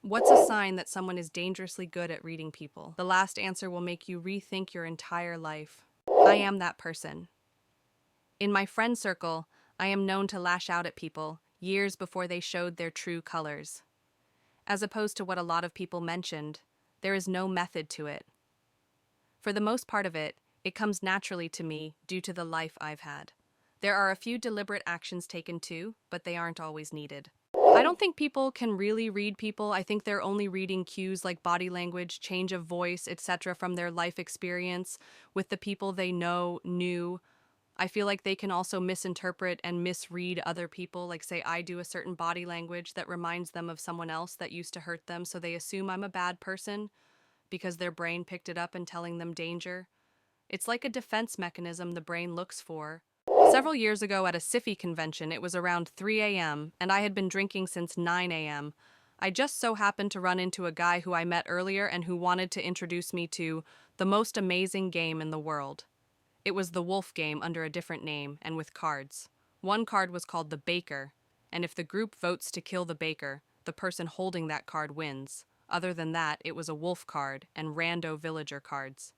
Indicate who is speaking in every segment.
Speaker 1: What's a sign that someone is dangerously good at reading people? The last answer will make you rethink your entire life. I am that person. In my friend circle, I am known to lash out at people years before they showed their true colors. As opposed to what a lot of people mentioned, there is no method to it. For the most part of it, it comes naturally to me due to the life I've had. There are a few deliberate actions taken too, but they aren't always needed. I don't think people can really read people. I think they're only reading cues like body language, change of voice, etc. from their life experience with the people they knew. I feel like they can also misinterpret and misread other people. Like, say, I do a certain body language that reminds them of someone else that used to hurt them, so they assume I'm a bad person because their brain picked it up and telling them danger. It's like a defense mechanism the brain looks for. Several years ago at a SIFI convention, it was around 3 a.m., and I had been drinking since 9 a.m. I just so happened to run into a guy who I met earlier and who wanted to introduce me to the most amazing game in the world. It was the Wolf game under a different name and with cards. One card was called the Baker, and if the group votes to kill the Baker, the person holding that card wins. Other than that, it was a wolf card and rando villager cards.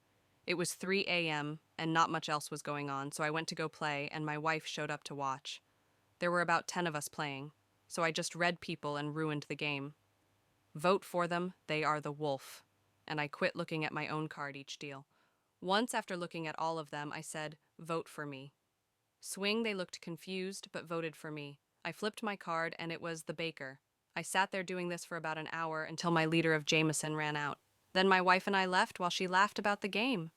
Speaker 1: It was 3 a.m., and not much else was going on, so I went to go play, and my wife showed up to watch. There were about 10 of us playing, so I just read people and ruined the game. Vote for them, they are the wolf. And I quit looking at my own card each deal. Once, after looking at all of them, I said, "Vote for me." Swing, they looked confused, but voted for me. I flipped my card, and it was the Baker. I sat there doing this for about an hour until my leader of Jameson ran out. Then my wife and I left while she laughed about the game.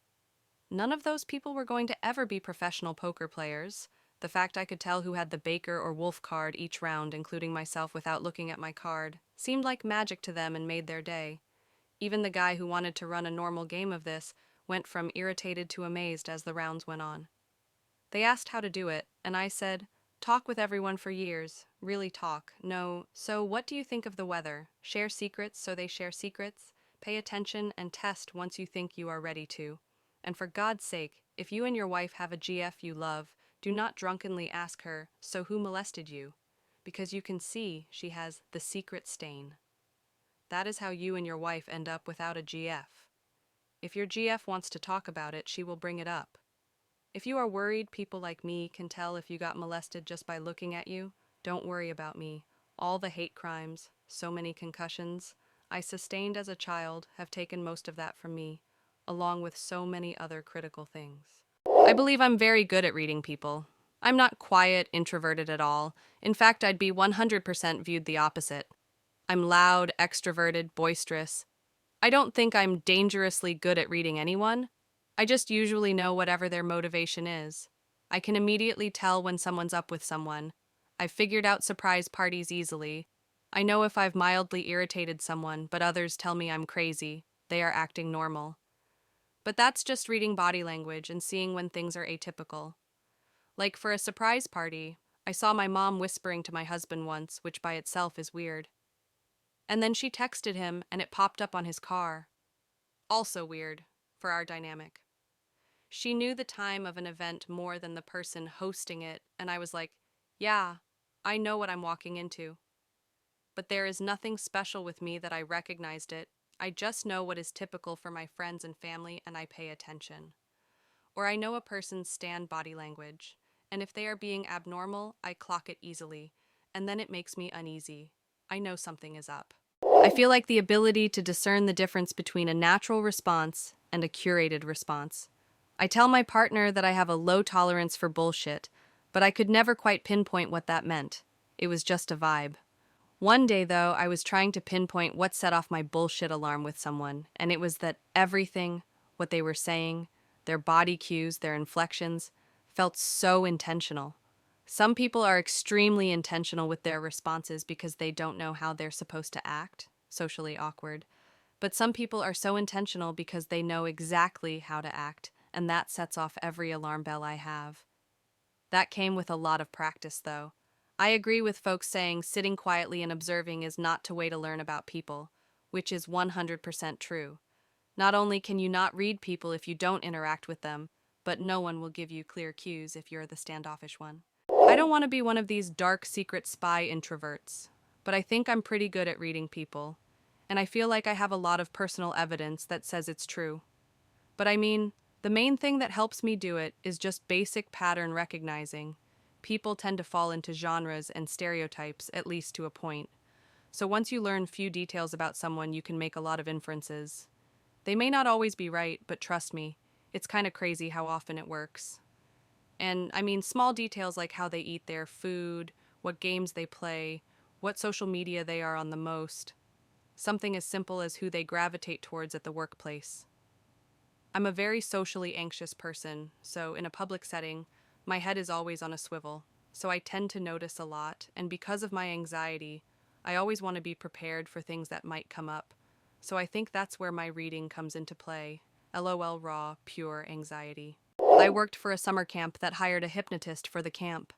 Speaker 1: None of those people were going to ever be professional poker players. The fact I could tell who had the Baker or Wolf card each round, including myself without looking at my card, seemed like magic to them and made their day. Even the guy who wanted to run a normal game of this went from irritated to amazed as the rounds went on. They asked how to do it, and I said, talk with everyone for years. Really talk. No, so what do you think of the weather? Share secrets so they share secrets. Pay attention and test once you think you are ready to. And for God's sake, if you and your wife have a GF you love, do not drunkenly ask her, so who molested you? Because you can see she has the secret stain. That is how you and your wife end up without a GF. If your GF wants to talk about it, she will bring it up. If you are worried people like me can tell if you got molested just by looking at you, don't worry about me. All the hate crimes, so many concussions I sustained as a child have taken most of that from me, along with so many other critical things. I believe I'm very good at reading people. I'm not quiet, introverted at all. In fact, I'd be 100% viewed the opposite. I'm loud, extroverted, boisterous. I don't think I'm dangerously good at reading anyone. I just usually know whatever their motivation is. I can immediately tell when someone's up with someone. I've figured out surprise parties easily. I know if I've mildly irritated someone, but others tell me I'm crazy. They are acting normal. But that's just reading body language and seeing when things are atypical. Like for a surprise party, I saw my mom whispering to my husband once, which by itself is weird. And then she texted him and it popped up on his car. Also weird, for our dynamic. She knew the time of an event more than the person hosting it, and I was like, yeah, I know what I'm walking into. But there is nothing special with me that I recognized it. I just know what is typical for my friends and family, and I pay attention. Or I know a person's stand body language, and if they are being abnormal, I clock it easily, and then it makes me uneasy. I know something is up. I feel like the ability to discern the difference between a natural response and a curated response. I tell my partner that I have a low tolerance for bullshit, but I could never quite pinpoint what that meant. It was just a vibe. One day, though, I was trying to pinpoint what set off my bullshit alarm with someone, and it was that everything, what they were saying, their body cues, their inflections, felt so intentional. Some people are extremely intentional with their responses because they don't know how they're supposed to act, socially awkward. But some people are so intentional because they know exactly how to act, and that sets off every alarm bell I have. That came with a lot of practice, though. I agree with folks saying sitting quietly and observing is not the way to learn about people, which is 100% true. Not only can you not read people if you don't interact with them, but no one will give you clear cues if you're the standoffish one. I don't want to be one of these dark secret spy introverts, but I think I'm pretty good at reading people. and I feel like I have a lot of personal evidence that says it's true. But I mean, the main thing that helps me do it is just basic pattern recognizing. People tend to fall into genres and stereotypes, at least to a point. So once you learn few details about someone, you can make a lot of inferences. They may not always be right, but trust me, it's kind of crazy how often it works. And I mean, small details like how they eat their food, what games they play, what social media they are on the most. Something as simple as who they gravitate towards at the workplace. I'm a very socially anxious person, so in a public setting, my head is always on a swivel, so I tend to notice a lot, and because of my anxiety, I always want to be prepared for things that might come up, so I think that's where my reading comes into play. LOL raw, pure anxiety. I worked for a summer camp that hired a hypnotist for the camp.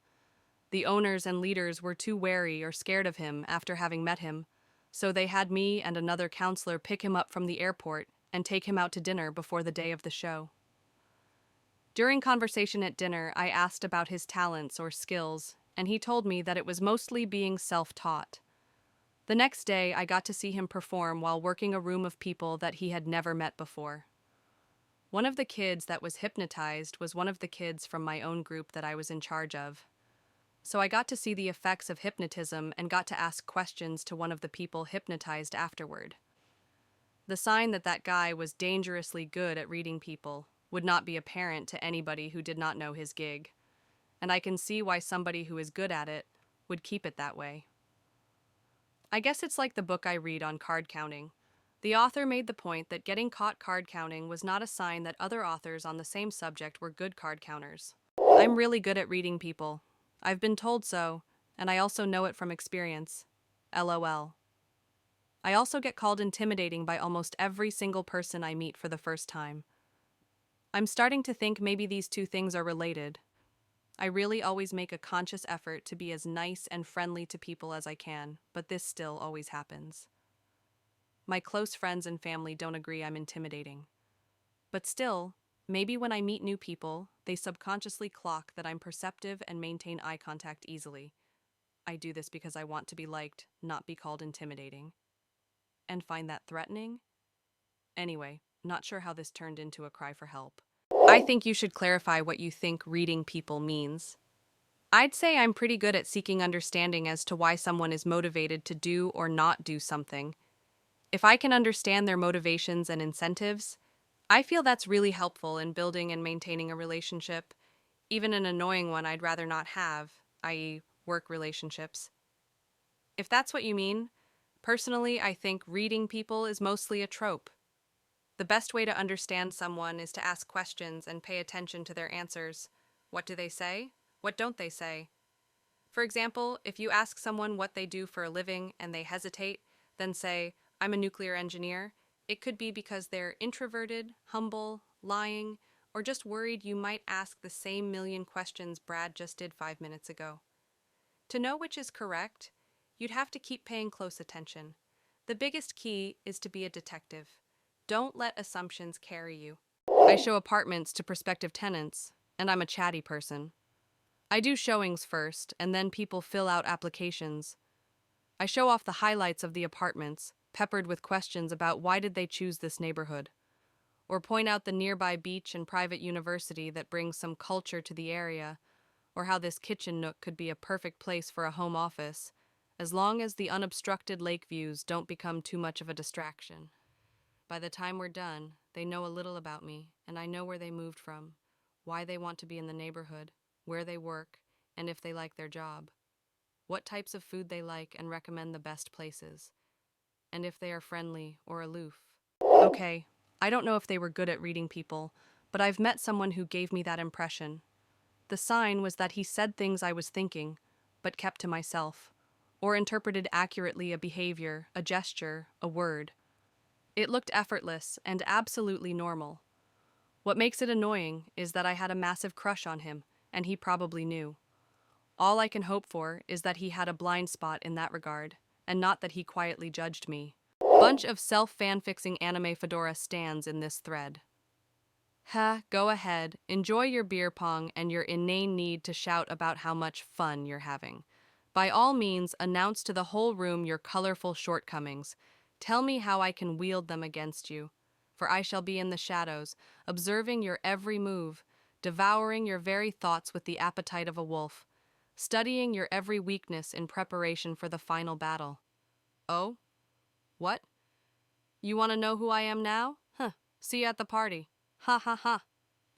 Speaker 1: The owners and leaders were too wary or scared of him after having met him, so they had me and another counselor pick him up from the airport and take him out to dinner before the day of the show. During conversation at dinner, I asked about his talents or skills, and he told me that it was mostly being self-taught. The next day, I got to see him perform while working a room of people that he had never met before. One of the kids that was hypnotized was one of the kids from my own group that I was in charge of. So I got to see the effects of hypnotism and got to ask questions to one of the people hypnotized afterward. The sign that that guy was dangerously good at reading people would not be apparent to anybody who did not know his gig, and I can see why somebody who is good at it would keep it that way. I guess it's like the book I read on card counting. The author made the point that getting caught card counting was not a sign that other authors on the same subject were good card counters. I'm really good at reading people. I've been told so, and I also know it from experience. LOL. I also get called intimidating by almost every single person I meet for the first time. I'm starting to think maybe these two things are related. I really always make a conscious effort to be as nice and friendly to people as I can, but this still always happens. My close friends and family don't agree I'm intimidating. But still, maybe when I meet new people, they subconsciously clock that I'm perceptive and maintain eye contact easily. I do this because I want to be liked, not be called intimidating. And find that threatening? Anyway, not sure how this turned into a cry for help. I think you should clarify what you think reading people means. I'd say I'm pretty good at seeking understanding as to why someone is motivated to do or not do something. If I can understand their motivations and incentives, I feel that's really helpful in building and maintaining a relationship, even an annoying one I'd rather not have, i.e., work relationships. If that's what you mean, personally, I think reading people is mostly a trope. The best way to understand someone is to ask questions and pay attention to their answers. What do they say? What don't they say? For example, if you ask someone what they do for a living and they hesitate, then say, "I'm a nuclear engineer," it could be because they're introverted, humble, lying, or just worried you might ask the same million questions Brad just did 5 minutes ago. To know which is correct, you'd have to keep paying close attention. The biggest key is to be a detective. Don't let assumptions carry you. I show apartments to prospective tenants, and I'm a chatty person. I do showings first, and then people fill out applications. I show off the highlights of the apartments, peppered with questions about why did they choose this neighborhood, or point out the nearby beach and private university that brings some culture to the area, or how this kitchen nook could be a perfect place for a home office, as long as the unobstructed lake views don't become too much of a distraction. By the time we're done, they know a little about me, and I know where they moved from, why they want to be in the neighborhood, where they work, and if they like their job, what types of food they like and recommend the best places, and if they are friendly or aloof. Okay, I don't know if they were good at reading people, but I've met someone who gave me that impression. The sign was that he said things I was thinking, but kept to myself, or interpreted accurately a behavior, a gesture, a word. It looked effortless and absolutely normal. What makes it annoying is that I had a massive crush on him, and he probably knew. All I can hope for is that he had a blind spot in that regard, and not that he quietly judged me. Bunch of self-fan-fixing anime fedora stans in this thread. Go ahead, enjoy your beer pong and your inane need to shout about how much fun you're having. By all means, announce to the whole room your colorful shortcomings. Tell me how I can wield them against you, for I shall be in the shadows, observing your every move, devouring your very thoughts with the appetite of a wolf, studying your every weakness in preparation for the final battle. Oh? What? You want to know who I am now? Huh. See you at the party. Ha ha ha.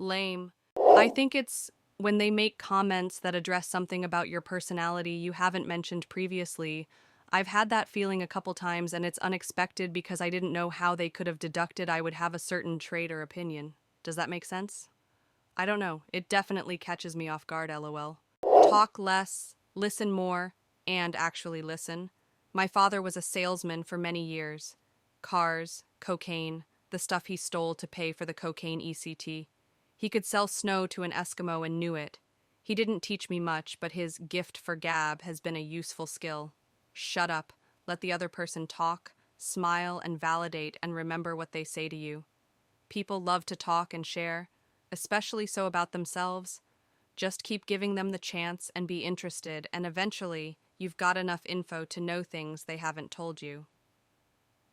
Speaker 1: Lame. I think it's when they make comments that address something about your personality you haven't mentioned previously. I've had that feeling a couple times, and it's unexpected because I didn't know how they could have deducted I would have a certain trait or opinion. Does that make sense? I don't know. It definitely catches me off guard, lol. Talk less, listen more, and actually listen. My father was a salesman for many years. Cars, cocaine, the stuff he stole to pay for the cocaine ECT. He could sell snow to an Eskimo and knew it. He didn't teach me much, but his gift for gab has been a useful skill. Shut up, let the other person talk, smile and validate and remember what they say to you. People love to talk and share, especially so about themselves. Just keep giving them the chance and be interested, and eventually you've got enough info to know things they haven't told you.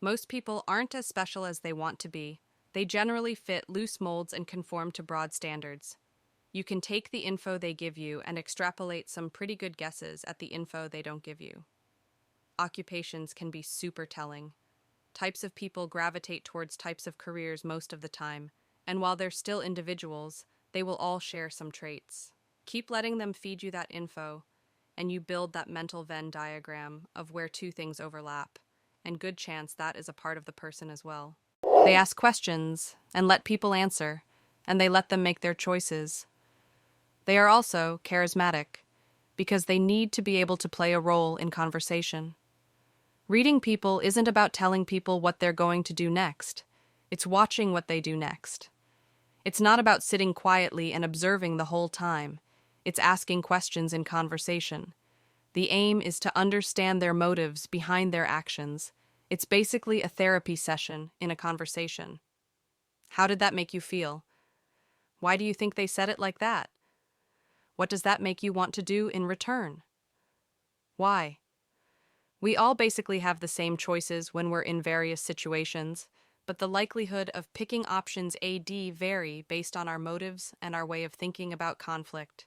Speaker 1: Most people aren't as special as they want to be. They generally fit loose molds and conform to broad standards. You can take the info they give you and extrapolate some pretty good guesses at the info they don't give you. Occupations can be super telling. Types of people gravitate towards types of careers most of the time, and while they're still individuals, they will all share some traits. Keep letting them feed you that info, and you build that mental Venn diagram of where two things overlap, and good chance that is a part of the person as well. They ask questions and let people answer, and they let them make their choices. They are also charismatic, because they need to be able to play a role in conversation. Reading people isn't about telling people what they're going to do next. It's watching what they do next. It's not about sitting quietly and observing the whole time. It's asking questions in conversation. The aim is to understand their motives behind their actions. It's basically a therapy session in a conversation. How did that make you feel? Why do you think they said it like that? What does that make you want to do in return? Why? We all basically have the same choices when we're in various situations, but the likelihood of picking options A, D vary based on our motives and our way of thinking about conflict.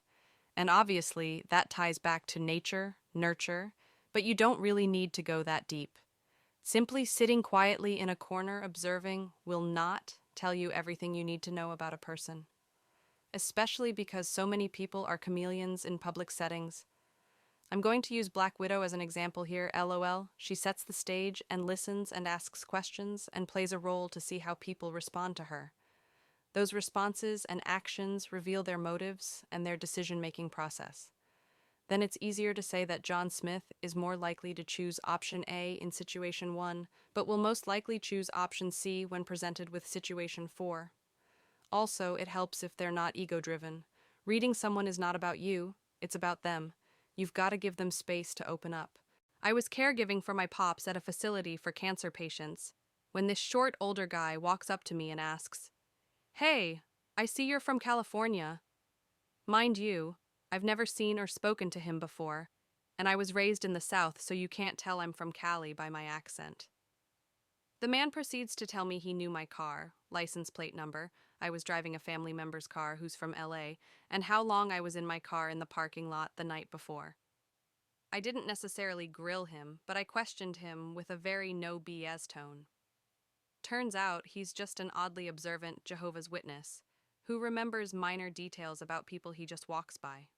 Speaker 1: And obviously, that ties back to nature, nurture, but you don't really need to go that deep. Simply sitting quietly in a corner observing will not tell you everything you need to know about a person. Especially because so many people are chameleons in public settings. I'm going to use Black Widow as an example here, lol. She sets the stage and listens and asks questions and plays a role to see how people respond to her. Those responses and actions reveal their motives and their decision-making process. Then it's easier to say that John Smith is more likely to choose option A in situation 1, but will most likely choose option C when presented with situation 4. Also, it helps if they're not ego-driven. Reading someone is not about you, it's about them. You've got to give them space to open up. I was caregiving for my pops at a facility for cancer patients when this short older guy walks up to me and asks, "Hey, I see you're from California." Mind you, I've never seen or spoken to him before, and I was raised in the South, so you can't tell I'm from Cali by my accent. The man proceeds to tell me he knew my car, license plate number, I was driving a family member's car who's from LA, and how long I was in my car in the parking lot the night before. I didn't necessarily grill him, but I questioned him with a very no BS tone. Turns out he's just an oddly observant Jehovah's Witness, who remembers minor details about people he just walks by.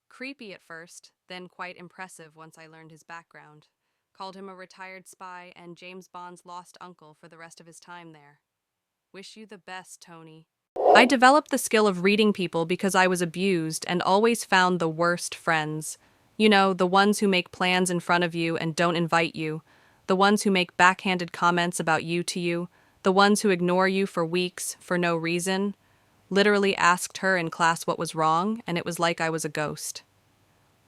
Speaker 1: Creepy at first, then quite impressive once I learned his background. Called him a retired spy and James Bond's lost uncle for the rest of his time there. Wish you the best, Tony. I developed the skill of reading people because I was abused and always found the worst friends. You know, the ones who make plans in front of you and don't invite you. The ones who make backhanded comments about you to you. The ones who ignore you for weeks for no reason. Literally asked her in class what was wrong, and it was like I was a ghost.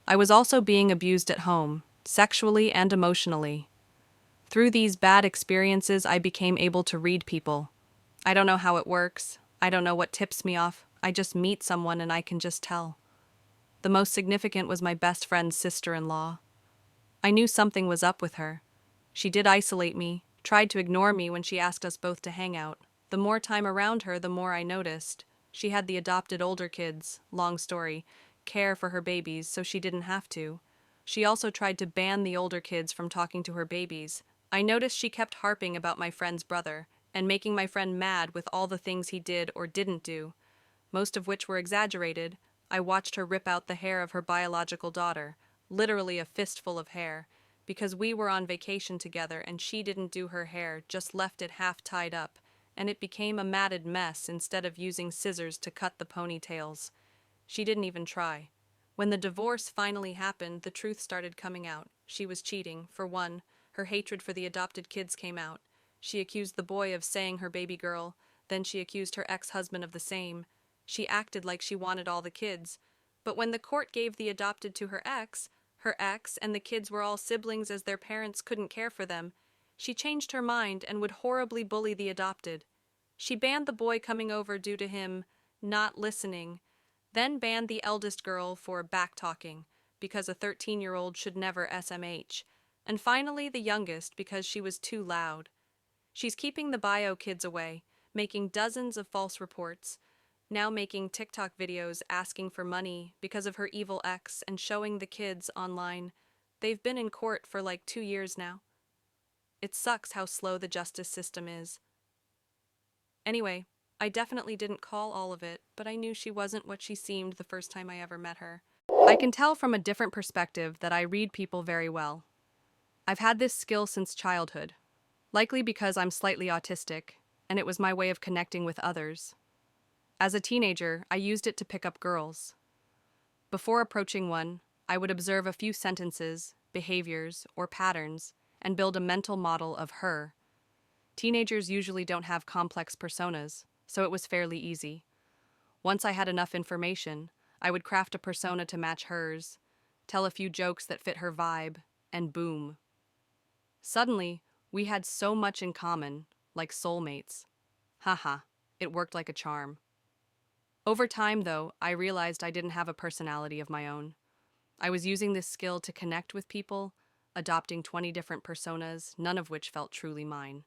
Speaker 1: I was also being abused at home, sexually and emotionally. Through these bad experiences, I became able to read people. I don't know how it works. I don't know what tips me off. I just meet someone and I can just tell. The most significant was my best friend's sister-in-law. I knew something was up with her. She did isolate me, tried to ignore me when she asked us both to hang out. The more time around her, the more I noticed. She had the adopted older kids, long story, care for her babies so she didn't have to. She also tried to ban the older kids from talking to her babies. I noticed she kept harping about my friend's brother and making my friend mad with all the things he did or didn't do, most of which were exaggerated. I watched her rip out the hair of her biological daughter, literally a fistful of hair, because we were on vacation together and she didn't do her hair, just left it half tied up, and it became a matted mess instead of using scissors to cut the ponytails. She didn't even try. When the divorce finally happened, the truth started coming out. She was cheating. For one, her hatred for the adopted kids came out. She accused the boy of saying her baby girl, then she accused her ex-husband of the same. She acted like she wanted all the kids. But when the court gave the adopted to her ex and the kids were all siblings as their parents couldn't care for them, she changed her mind and would horribly bully the adopted. She banned the boy coming over due to him not listening, then banned the eldest girl for back-talking, because a 13-year-old should never SMH, and finally the youngest because she was too loud. She's keeping the bio kids away, making dozens of false reports, now making TikTok videos asking for money because of her evil ex and showing the kids online. They've been in court for like 2 years now. It sucks how slow the justice system is. Anyway, I definitely didn't call all of it, but I knew she wasn't what she seemed the first time I ever met her. I can tell from a different perspective that I read people very well. I've had this skill since childhood, likely because I'm slightly autistic, and it was my way of connecting with others. As a teenager, I used it to pick up girls. Before approaching one, I would observe a few sentences, behaviors, or patterns, and build a mental model of her. Teenagers usually don't have complex personas, so it was fairly easy. Once I had enough information, I would craft a persona to match hers, tell a few jokes that fit her vibe, and boom. Suddenly, we had so much in common, like soulmates. Haha, it worked like a charm. Over time, though, I realized I didn't have a personality of my own. I was using this skill to connect with people, adopting 20 different personas, none of which felt truly mine.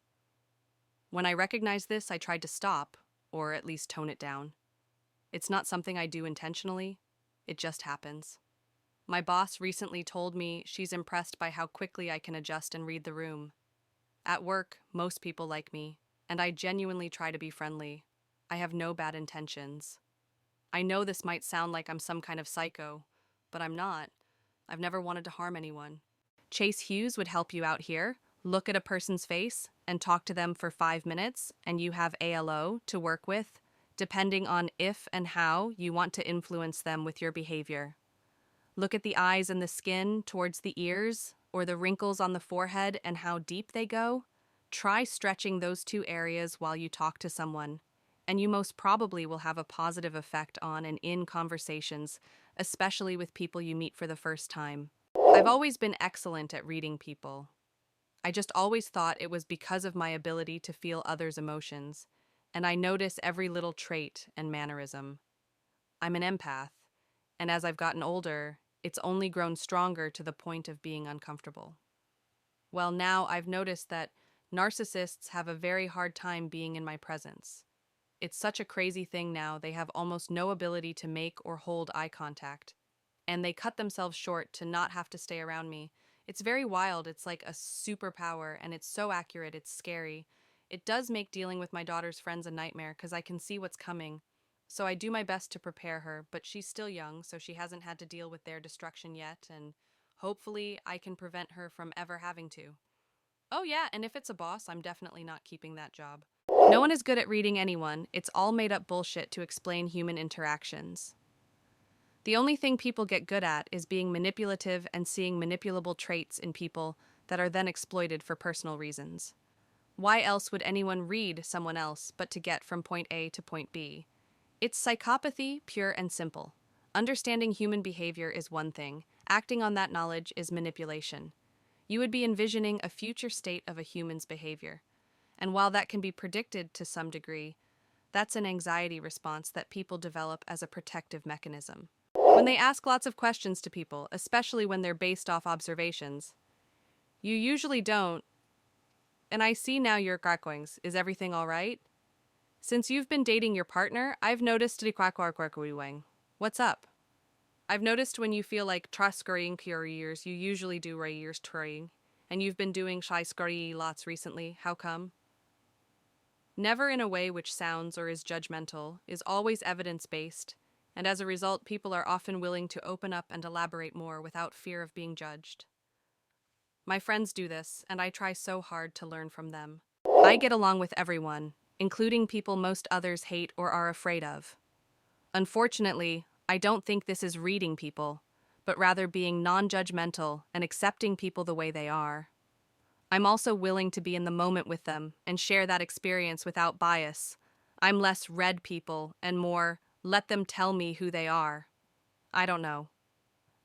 Speaker 1: When I recognized this, I tried to stop, or at least tone it down. It's not something I do intentionally, it just happens. My boss recently told me she's impressed by how quickly I can adjust and read the room. At work, most people like me, and I genuinely try to be friendly. I have no bad intentions. I know this might sound like I'm some kind of psycho, but I'm not. I've never wanted to harm anyone. Chase Hughes would help you out here. Look at a person's face and talk to them for 5 minutes, and you have ALO to work with, depending on if and how you want to influence them with your behavior. Look at the eyes and the skin towards the ears, or the wrinkles on the forehead and how deep they go. Try stretching those 2 areas while you talk to someone, and you most probably will have a positive effect on and in conversations, especially with people you meet for the first time. I've always been excellent at reading people. I just always thought it was because of my ability to feel others' emotions, and I notice every little trait and mannerism. I'm an empath, and as I've gotten older, it's only grown stronger to the point of being uncomfortable. Well, now I've noticed that narcissists have a very hard time being in my presence. It's such a crazy thing now, they have almost no ability to make or hold eye contact, and they cut themselves short to not have to stay around me. It's very wild, it's like a superpower, and it's so accurate, it's scary. It does make dealing with my daughter's friends a nightmare because I can see what's coming. So I do my best to prepare her, but she's still young, so she hasn't had to deal with their destruction yet, and hopefully I can prevent her from ever having to. Oh yeah, and if it's a boss, I'm definitely not keeping that job. No one is good at reading anyone, it's all made up bullshit to explain human interactions. The only thing people get good at is being manipulative and seeing manipulable traits in people that are then exploited for personal reasons. Why else would anyone read someone else but to get from point A to point B? It's psychopathy, pure and simple. Understanding human behavior is one thing, acting on that knowledge is manipulation. You would be envisioning a future state of a human's behavior. And while that can be predicted to some degree, that's an anxiety response that people develop as a protective mechanism. When they ask lots of questions to people, especially when they're based off observations, you usually don't and I see now your quackwings. Is everything all right? Since you've been dating your partner, I've noticed wang. What's up? I've noticed when you feel like trascaring your ears, you usually do right ears trying, and you've been doing shy scurry lots recently. How come? Never in a way which sounds or is judgmental, is always evidence-based, and as a result, people are often willing to open up and elaborate more without fear of being judged. My friends do this, and I try so hard to learn from them. I get along with everyone, including people most others hate or are afraid of. Unfortunately, I don't think this is reading people, but rather being non-judgmental and accepting people the way they are. I'm also willing to be in the moment with them and share that experience without bias. I'm less read people and more let them tell me who they are. I don't know.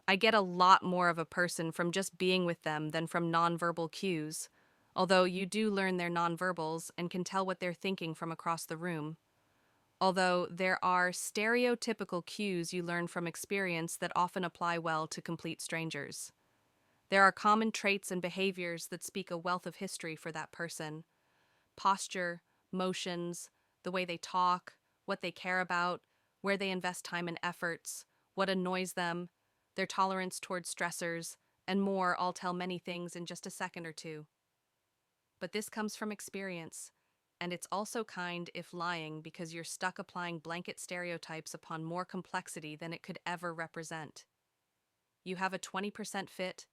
Speaker 1: I get a lot more of a person from just being with them than from nonverbal cues, although you do learn their nonverbals and can tell what they're thinking from across the room. Although there are stereotypical cues you learn from experience that often apply well to complete strangers. There are common traits and behaviors that speak a wealth of history for that person. Posture, motions, the way they talk, what they care about, where they invest time and efforts, what annoys them, their tolerance towards stressors, and more all tell many things in just a second or two. But this comes from experience, and it's also kind if lying because you're stuck applying blanket stereotypes upon more complexity than it could ever represent. You have a 20% fit,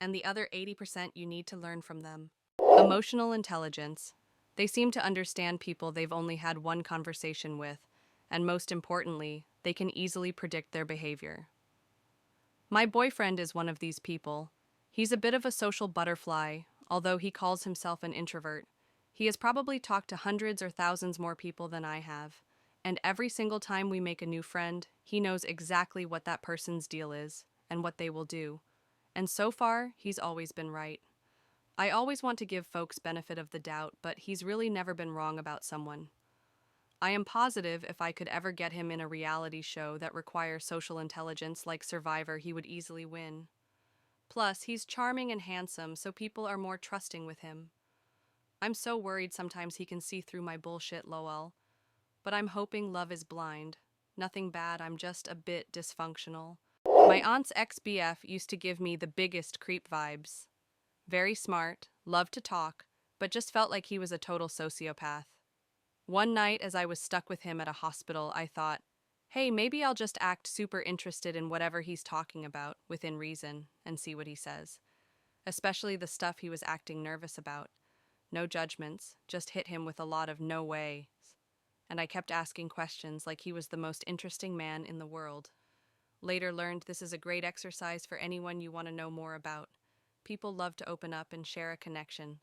Speaker 1: and the other 80% you need to learn from them. Emotional intelligence. They seem to understand people they've only had one conversation with, and most importantly, they can easily predict their behavior. My boyfriend is one of these people. He's a bit of a social butterfly, although he calls himself an introvert. He has probably talked to hundreds or thousands more people than I have, and every single time we make a new friend, he knows exactly what that person's deal is and what they will do. And so far, he's always been right. I always want to give folks benefit of the doubt, but he's really never been wrong about someone. I am positive if I could ever get him in a reality show that requires social intelligence like Survivor, he would easily win. Plus, he's charming and handsome, so people are more trusting with him. I'm so worried sometimes he can see through my bullshit, lol. But I'm hoping love is blind. Nothing bad, I'm just a bit dysfunctional. My aunt's ex-BF used to give me the biggest creep vibes. Very smart, loved to talk, but just felt like he was a total sociopath. One night, as I was stuck with him at a hospital, I thought, hey, maybe I'll just act super interested in whatever he's talking about, within reason, and see what he says. Especially the stuff he was acting nervous about. No judgments, just hit him with a lot of no ways. And I kept asking questions like he was the most interesting man in the world. Later learned this is a great exercise for anyone you want to know more about. People love to open up and share a connection.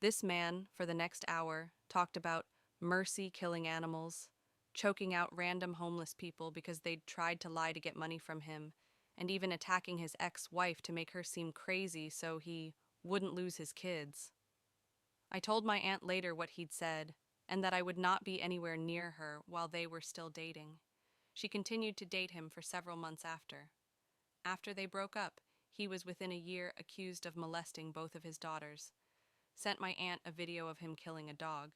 Speaker 1: This man, for the next hour, talked about mercy killing animals, choking out random homeless people because they'd tried to lie to get money from him, and even attacking his ex-wife to make her seem crazy so he wouldn't lose his kids. I told my aunt later what he'd said, and that I would not be anywhere near her while they were still dating. She continued to date him for several months after. After they broke up, he was within a year accused of molesting both of his daughters, sent my aunt a video of him killing a dog,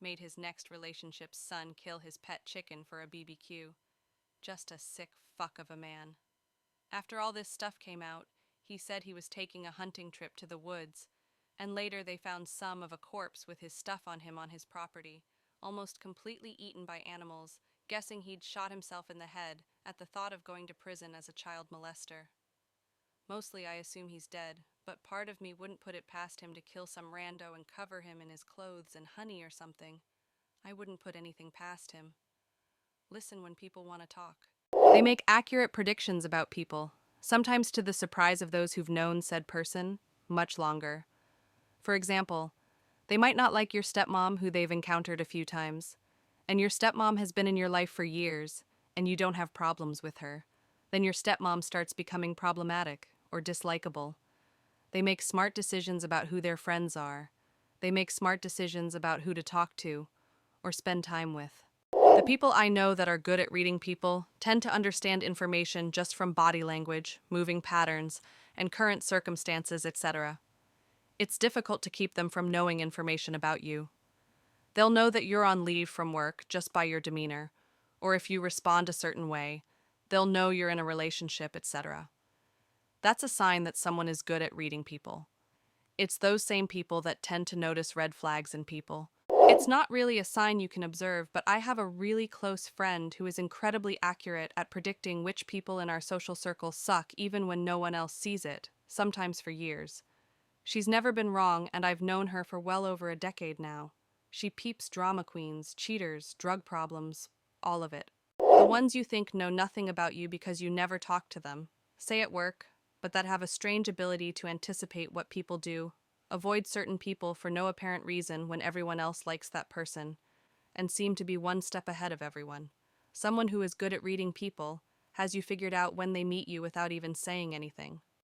Speaker 1: made his next relationship's son kill his pet chicken for a BBQ. Just a sick fuck of a man. After all this stuff came out, he said he was taking a hunting trip to the woods, and later they found some of a corpse with his stuff on him on his property, almost completely eaten by animals, guessing he'd shot himself in the head at the thought of going to prison as a child molester. Mostly I assume he's dead, but part of me wouldn't put it past him to kill some rando and cover him in his clothes and honey or something. I wouldn't put anything past him. Listen when people want to talk. They make accurate predictions about people, sometimes to the surprise of those who've known said person much longer. For example, they might not like your stepmom who they've encountered a few times, and your stepmom has been in your life for years, and you don't have problems with her. Then your stepmom starts becoming problematic or dislikable. They make smart decisions about who their friends are. They make smart decisions about who to talk to or spend time with. The people I know that are good at reading people tend to understand information just from body language, moving patterns, and current circumstances, etc. It's difficult to keep them from knowing information about you. They'll know that you're on leave from work just by your demeanor, or if you respond a certain way, they'll know you're in a relationship, etc. That's a sign that someone is good at reading people. It's those same people that tend to notice red flags in people. It's not really a sign you can observe, but I have a really close friend who is incredibly accurate at predicting which people in our social circle suck even when no one else sees it, sometimes for years. She's never been wrong, and I've known her for well over a decade now. She peeps drama queens, cheaters, drug problems, all of it. The ones you think know nothing about you because you never talk to them, say at work, but that have a strange ability to anticipate what people do, avoid certain people for no apparent reason when everyone else likes that person, and seem to be one step ahead of everyone. Someone who is good at reading people has you figured out when they meet you without even saying anything.